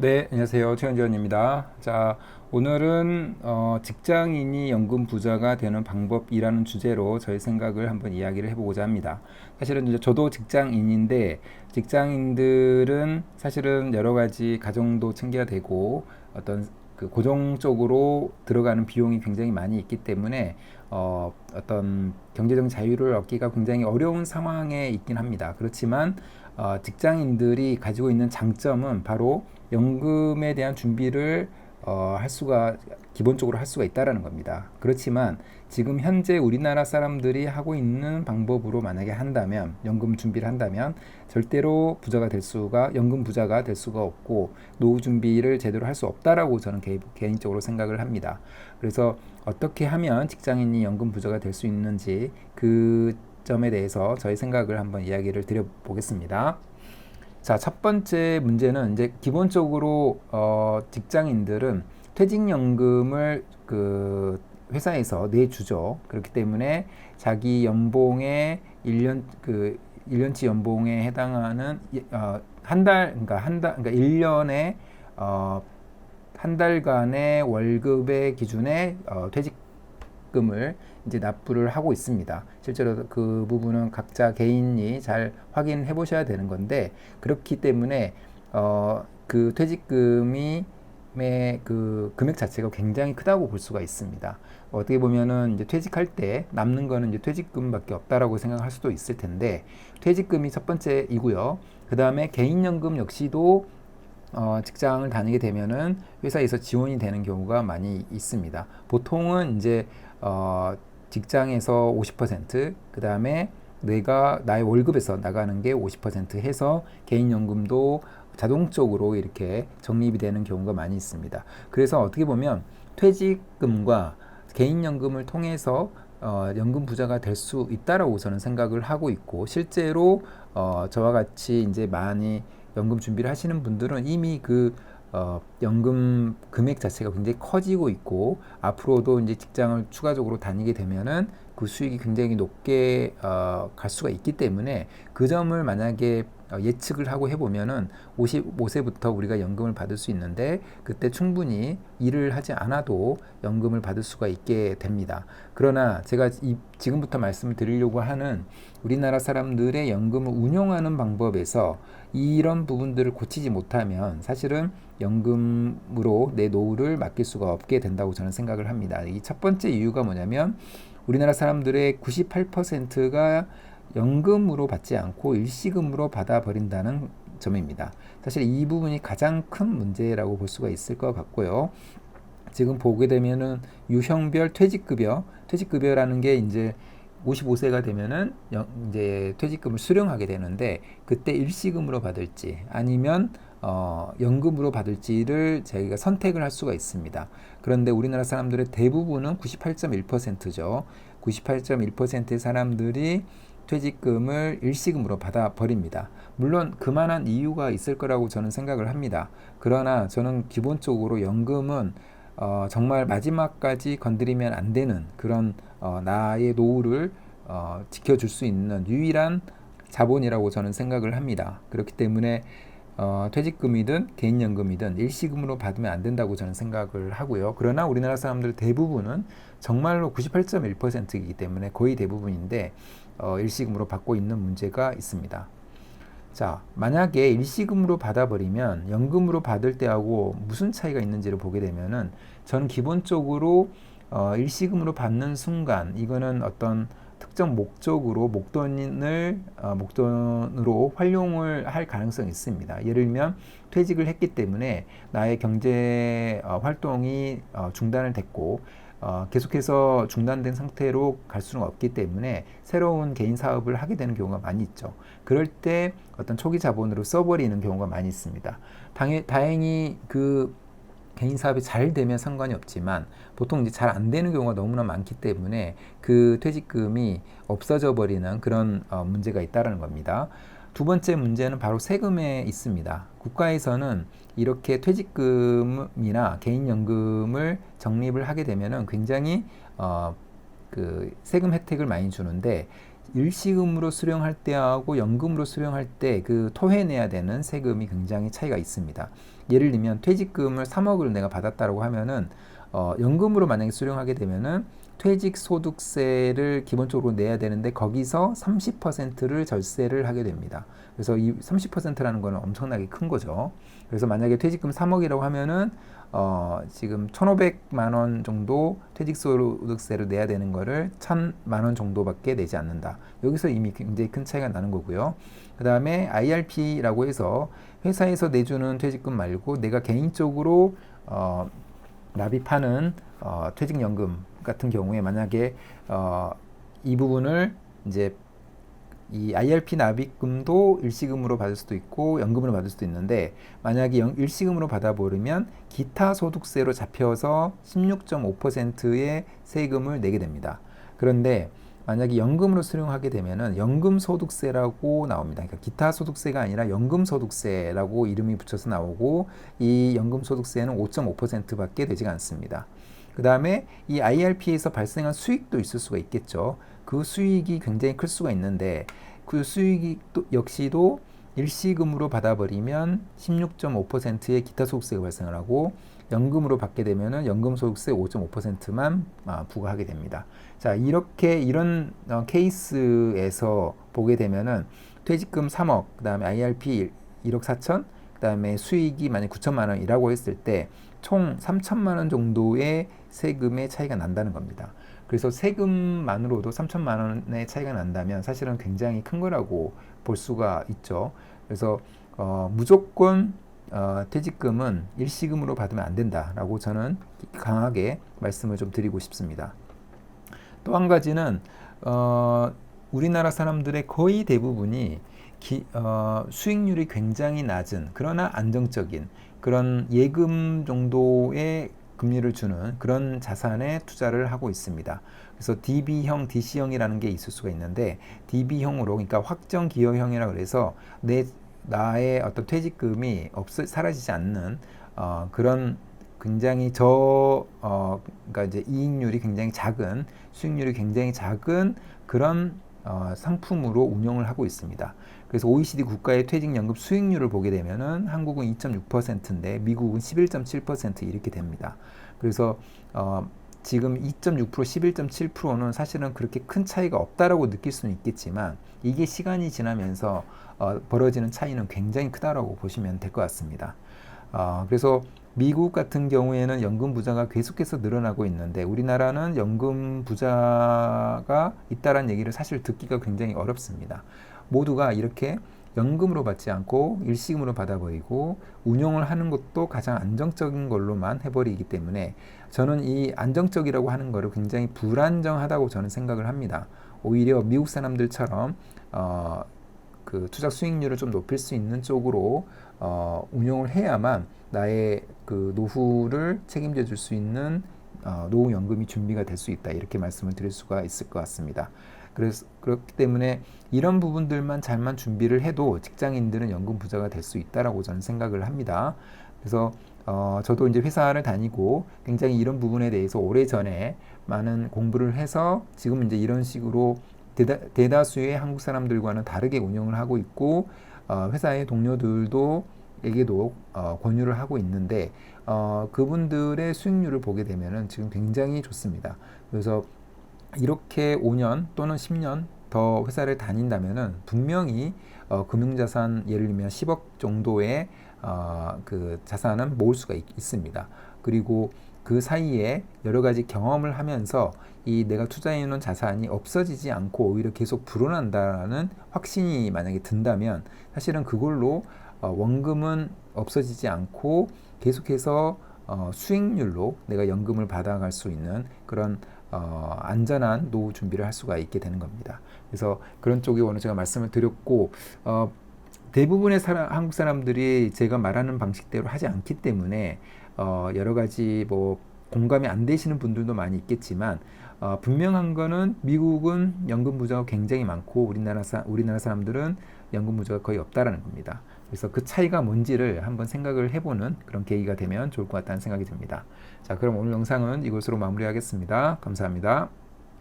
네, 안녕하세요. 최현지원입니다. 자, 오늘은 직장인이 연금 부자가 되는 방법이라는 주제로 저의 생각을 한번 이야기를 해보고자 합니다. 사실은 이제 저도 직장인인데 직장인들은 사실은 여러 가지 가정도 챙겨야 되고 어떤 그 고정적으로 들어가는 비용이 굉장히 많이 있기 때문에 어떤 경제적 자유를 얻기가 굉장히 어려운 상황에 있긴 합니다. 그렇지만 직장인들이 가지고 있는 장점은 바로 연금에 대한 준비를 할 수가 기본적으로 할 수가 있다라는 겁니다. 그렇지만 지금 현재 우리나라 사람들이 하고 있는 방법으로 만약에 한다면 연금 준비를 한다면 절대로 부자가 될 수가 연금 부자가 될 수가 없고 노후 준비를 제대로 할 수 없다라고 저는 개인적으로 생각을 합니다. 그래서 어떻게 하면 직장인이 연금 부자가 될 수 있는지 그 점에 대해서 저의 생각을 한번 이야기를 드려보겠습니다. 자, 첫 번째 문제는 이제 기본적으로 직장인들은 퇴직연금을 그 회사에서 내주죠. 그렇기 때문에 자기 연봉의 1년 그 1년치 연봉에 해당하는 그러니까 1년에 어, 한 달간의 월급의 기준에 퇴직금을 이제 납부를 하고 있습니다. 실제로 그 부분은 각자 개인이 잘 확인해 보셔야 되는 건데 그렇기 때문에 그 퇴직금이 그 금액 자체가 굉장히 크다고 볼 수가 있습니다. 어떻게 보면은 이제 퇴직할 때 남는 거는 이제 퇴직금밖에 없다라고 생각할 수도 있을 텐데 퇴직금이 첫 번째이고요. 그 다음에 개인연금 역시도 직장을 다니게 되면은 회사에서 지원이 되는 경우가 많이 있습니다. 보통은 이제 직장에서 50%, 그 다음에 내가 나의 월급에서 나가는 게 50% 해서 개인연금도 자동적으로 이렇게 적립이 되는 경우가 많이 있습니다. 그래서 어떻게 보면 퇴직금과 개인연금을 통해서 연금 부자가 될 수 있다라고 저는 생각을 하고 있고 실제로 저와 같이 이제 많이 연금 준비를 하시는 분들은 이미 그 연금 금액 자체가 굉장히 커지고 있고 앞으로도 이제 직장을 추가적으로 다니게 되면은 그 수익이 굉장히 높게 갈 수가 있기 때문에 그 점을 만약에 예측을 하고 해보면은 55세부터 우리가 연금을 받을 수 있는데 그때 충분히 일을 하지 않아도 연금을 받을 수가 있게 됩니다. 그러나 제가 지금부터 말씀을 드리려고 하는 우리나라 사람들의 연금을 운용하는 방법에서 이런 부분들을 고치지 못하면 사실은 연금으로 내 노후를 맡길 수가 없게 된다고 저는 생각을 합니다. 이 첫 번째 이유가 뭐냐면 우리나라 사람들의 98%가 연금으로 받지 않고 일시금으로 받아버린다는 점입니다. 사실 이 부분이 가장 큰 문제라고 볼 수가 있을 것 같고요. 지금 보게 되면은 유형별 퇴직급여라는 게 이제 55세가 되면은 이제 퇴직금을 수령하게 되는데 그때 일시금으로 받을지 아니면 연금으로 받을지를 저희가 선택을 할 수가 있습니다. 그런데 우리나라 사람들의 대부분은 98.1%죠. 98.1%의 사람들이 퇴직금을 일시금으로 받아 버립니다. 물론 그만한 이유가 있을 거라고 저는 생각을 합니다. 그러나 저는 기본적으로 연금은 정말 마지막까지 건드리면 안 되는 그런 나의 노후를 지켜줄 수 있는 유일한 자본이라고 저는 생각을 합니다. 그렇기 때문에 퇴직금이든 개인연금이든 일시금으로 받으면 안 된다고 저는 생각을 하고요. 그러나 우리나라 사람들 대부분은 정말로 98.1%이기 때문에 거의 대부분인데 일시금으로 받고 있는 문제가 있습니다. 자, 만약에 일시금으로 받아버리면 연금으로 받을 때하고 무슨 차이가 있는지를 보게 되면은 저는 기본적으로 일시금으로 받는 순간 이거는 어떤 특정 목적으로 목돈으로 활용을 할 가능성이 있습니다. 예를 들면 퇴직을 했기 때문에 나의 경제 활동이 중단을 됐고 계속해서 중단된 상태로 갈 수는 없기 때문에 새로운 개인 사업을 하게 되는 경우가 많이 있죠. 그럴 때 어떤 초기 자본으로 써버리는 경우가 많이 있습니다. 다행히 그 개인 사업이 잘 되면 상관이 없지만 보통 이제 잘 안 되는 경우가 너무나 많기 때문에 그 퇴직금이 없어져 버리는 그런 문제가 있다는 겁니다. 두 번째 문제는 바로 세금에 있습니다. 국가에서는 이렇게 퇴직금이나 개인연금을 적립을 하게 되면은 굉장히 그 세금 혜택을 많이 주는데 일시금으로 수령할 때하고 연금으로 수령할 때 그 토해내야 되는 세금이 굉장히 차이가 있습니다. 예를 들면 퇴직금을 3억을 내가 받았다고 하면은 연금으로 만약에 수령하게 되면은 퇴직소득세를 기본적으로 내야 되는데 거기서 30%를 절세를 하게 됩니다. 그래서 이 30%라는 거는 엄청나게 큰 거죠. 그래서 만약에 퇴직금 3억이라고 하면은 지금 1,500만 원 정도 퇴직소득세를 내야 되는 거를 1,000만 원 정도밖에 내지 않는다. 여기서 이미 굉장히 큰 차이가 나는 거고요. 그 다음에 IRP라고 해서 회사에서 내주는 퇴직금 말고 내가 개인적으로 납입하는 퇴직연금 같은 경우에 만약에 이 부분을 이제 이 IRP 납입금도 일시금으로 받을 수도 있고 연금으로 받을 수도 있는데 만약에 일시금으로 받아버리면 기타 소득세로 잡혀서 16.5%의 세금을 내게 됩니다. 그런데 만약에 연금으로 수령하게 되면은 연금소득세라고 나옵니다. 그러니까 기타 소득세가 아니라 연금소득세라고 이름이 붙여서 나오고 이 연금소득세는 5.5%밖에 되지가 않습니다. 그 다음에 이 IRP에서 발생한 수익도 있을 수가 있겠죠. 그 수익이 굉장히 클 수가 있는데 그 수익이 또 역시도 일시금으로 받아버리면 16.5%의 기타 소득세가 발생을 하고 연금으로 받게 되면은 연금소득세 5.5%만 부과하게 됩니다. 자, 이런 케이스에서 보게 되면은 퇴직금 3억, 그 다음에 IRP 1억 4천, 그 다음에 수익이 만약 9천만 원이라고 했을 때 총 3천만 원 정도의 세금의 차이가 난다는 겁니다. 그래서 세금만으로도 3천만 원의 차이가 난다면 사실은 굉장히 큰 거라고 볼 수가 있죠. 그래서 무조건 퇴직금은 일시금으로 받으면 안 된다라고 저는 강하게 말씀을 좀 드리고 싶습니다. 또 한 가지는 우리나라 사람들의 거의 대부분이 수익률이 굉장히 낮은 그러나 안정적인 그런 예금 정도의 금리를 주는 그런 자산에 투자를 하고 있습니다. 그래서 DB형, DC형이라는 게 있을 수가 있는데 DB형으로 그러니까 확정 기여형이라고 해서 나의 어떤 퇴직금이 사라지지 않는 그런 굉장히 그러니까 이제 이익률이 굉장히 작은 수익률이 굉장히 작은 그런 상품으로 운영을 하고 있습니다. 그래서 OECD 국가의 퇴직연금 수익률을 보게 되면은 한국은 2.6%인데 미국은 11.7% 이렇게 됩니다. 그래서 지금 2.6%, 11.7%는 사실은 그렇게 큰 차이가 없다라고 느낄 수는 있겠지만 이게 시간이 지나면서 벌어지는 차이는 굉장히 크다라고 보시면 될 것 같습니다. 그래서 미국 같은 경우에는 연금 부자가 계속해서 늘어나고 있는데 우리나라는 연금 부자가 있다라는 얘기를 사실 듣기가 굉장히 어렵습니다. 모두가 이렇게 연금으로 받지 않고 일시금으로 받아버리고 운용을 하는 것도 가장 안정적인 걸로만 해버리기 때문에 저는 이 안정적이라고 하는 거를 굉장히 불안정하다고 저는 생각을 합니다. 오히려 미국 사람들처럼 그 투자 수익률을 좀 높일 수 있는 쪽으로 운용을 해야만 나의 그 노후를 책임져 줄 수 있는 노후연금이 준비가 될 수 있다 이렇게 말씀을 드릴 수가 있을 것 같습니다. 그래서 그렇기 때문에 이런 부분들만 잘만 준비를 해도 직장인들은 연금 부자가 될 수 있다라고 저는 생각을 합니다. 그래서 저도 이제 회사를 다니고 굉장히 이런 부분에 대해서 오래전에 많은 공부를 해서 지금 이제 이런 식으로 대다수의 한국 사람들과는 다르게 운영을 하고 있고 회사의 동료들에게도 권유를 하고 있는데 그분들의 수익률을 보게 되면은 지금 굉장히 좋습니다. 그래서 이렇게 5년 또는 10년 더 회사를 다닌다면은 분명히 금융자산 예를 들면 10억 정도의 그 자산은 모을 수가 있습니다. 그리고 그 사이에 여러 가지 경험을 하면서 이 내가 투자해 놓은 자산이 없어지지 않고 오히려 계속 불어난다는 확신이 만약에 든다면 사실은 그걸로 원금은 없어지지 않고 계속해서 수익률로 내가 연금을 받아갈 수 있는 그런 안전한 노후 준비를 할 수가 있게 되는 겁니다. 그래서 그런 쪽에 오늘 제가 말씀을 드렸고 대부분의 한국 사람들이 제가 말하는 방식대로 하지 않기 때문에 여러 가지 뭐 공감이 안 되시는 분들도 많이 있겠지만 분명한 거는 미국은 연금 부자가 굉장히 많고 우리나라 사람들은 연금 부자가 거의 없다라는 겁니다. 그래서 그 차이가 뭔지를 한번 생각을 해보는 그런 계기가 되면 좋을 것 같다는 생각이 듭니다. 자, 그럼 오늘 영상은 이것으로 마무리하겠습니다. 감사합니다.